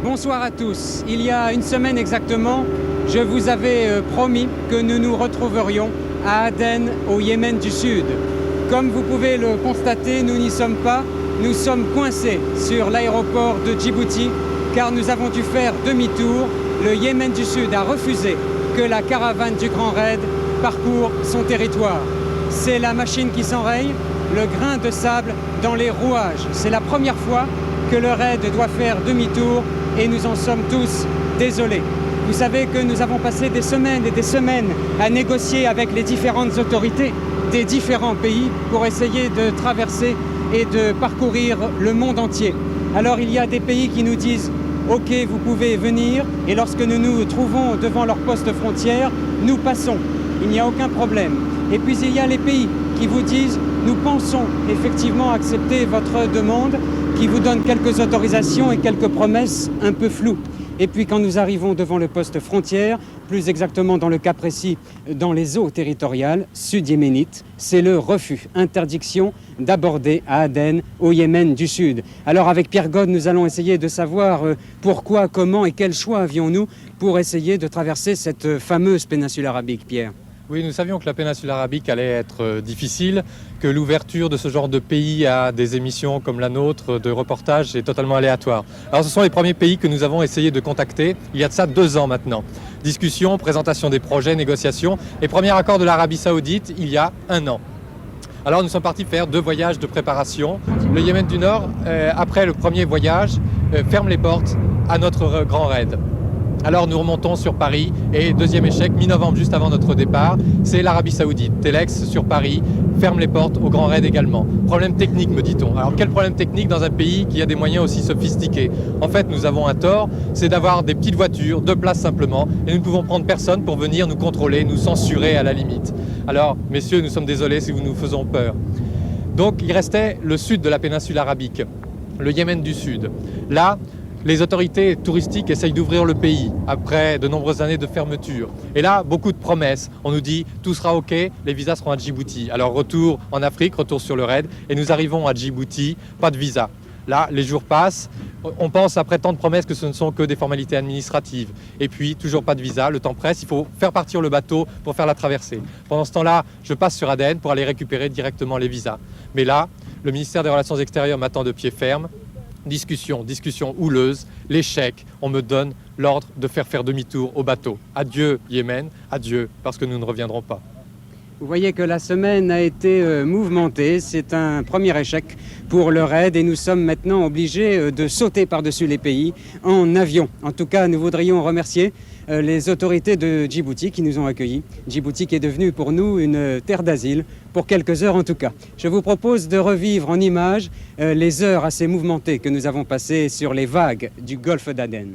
Bonsoir à tous. Il y a une semaine exactement, je vous avais promis que nous nous retrouverions à Aden, au Yémen du Sud. Comme vous pouvez le constater, nous n'y sommes pas. Nous sommes coincés sur l'aéroport de Djibouti car nous avons dû faire demi-tour. Le Yémen du Sud a refusé que la caravane du Grand Raid parcourt son territoire. C'est la machine qui s'enraye, le grain de sable dans les rouages. C'est la première fois que le raid doit faire demi-tour et nous en sommes tous désolés. Vous savez que nous avons passé des semaines et des semaines à négocier avec les différentes autorités des différents pays pour essayer de traverser et de parcourir le monde entier. Alors il y a des pays qui nous disent « Ok, vous pouvez venir » et lorsque nous nous trouvons devant leur poste frontière, nous passons. Il n'y a aucun problème. Et puis il y a les pays qui vous disent « Nous pensons effectivement accepter votre demande » qui vous donne quelques autorisations et quelques promesses un peu floues. Et puis quand nous arrivons devant le poste frontière, plus exactement dans le cas précis, dans les eaux territoriales sud-yéménites, c'est le refus, interdiction d'aborder à Aden, au Yémen du Sud. Alors avec Pierre God, nous allons essayer de savoir pourquoi, comment et quel choix avions-nous pour essayer de traverser cette fameuse péninsule arabique, Pierre. Oui, nous savions que la péninsule arabique allait être difficile, que l'ouverture de ce genre de pays à des émissions comme la nôtre de reportage est totalement aléatoire. Alors ce sont les premiers pays que nous avons essayé de contacter il y a de ça 2 ans maintenant. Discussion, présentation des projets, négociations et premier accord de l'Arabie Saoudite il y a 1 an. Alors nous sommes partis faire 2 voyages de préparation. Le Yémen du Nord, après le premier voyage, ferme les portes à notre grand raid. Alors nous remontons sur Paris et deuxième échec, mi-novembre juste avant notre départ, c'est l'Arabie Saoudite. Telex sur Paris ferme les portes au Grand Raid également. Problème technique me dit-on. Alors quel problème technique dans un pays qui a des moyens aussi sophistiqués? En fait nous avons un tort, c'est d'avoir des petites voitures, 2 places simplement, et nous ne pouvons prendre personne pour venir nous contrôler, nous censurer à la limite. Alors messieurs, nous sommes désolés si nous faisons peur. Donc il restait le sud de la péninsule arabique, le Yémen du Sud. Là, les autorités touristiques essayent d'ouvrir le pays après de nombreuses années de fermeture. Et là, beaucoup de promesses. On nous dit tout sera OK, les visas seront à Djibouti. Alors retour en Afrique, retour sur le raid, et nous arrivons à Djibouti, pas de visa. Là, les jours passent, on pense après tant de promesses que ce ne sont que des formalités administratives. Et puis, toujours pas de visa, le temps presse, il faut faire partir le bateau pour faire la traversée. Pendant ce temps-là, je passe sur Aden pour aller récupérer directement les visas. Mais là, le ministère des Relations extérieures m'attend de pied ferme. Discussion houleuse, l'échec, on me donne l'ordre de faire demi-tour au bateau. Adieu Yémen, adieu, parce que nous ne reviendrons pas. Vous voyez que la semaine a été mouvementée, c'est un premier échec pour le raid et nous sommes maintenant obligés de sauter par-dessus les pays en avion. En tout cas, nous voudrions remercier les autorités de Djibouti qui nous ont accueillis. Djibouti qui est devenu pour nous une terre d'asile, pour quelques heures en tout cas. Je vous propose de revivre en images les heures assez mouvementées que nous avons passées sur les vagues du golfe d'Aden.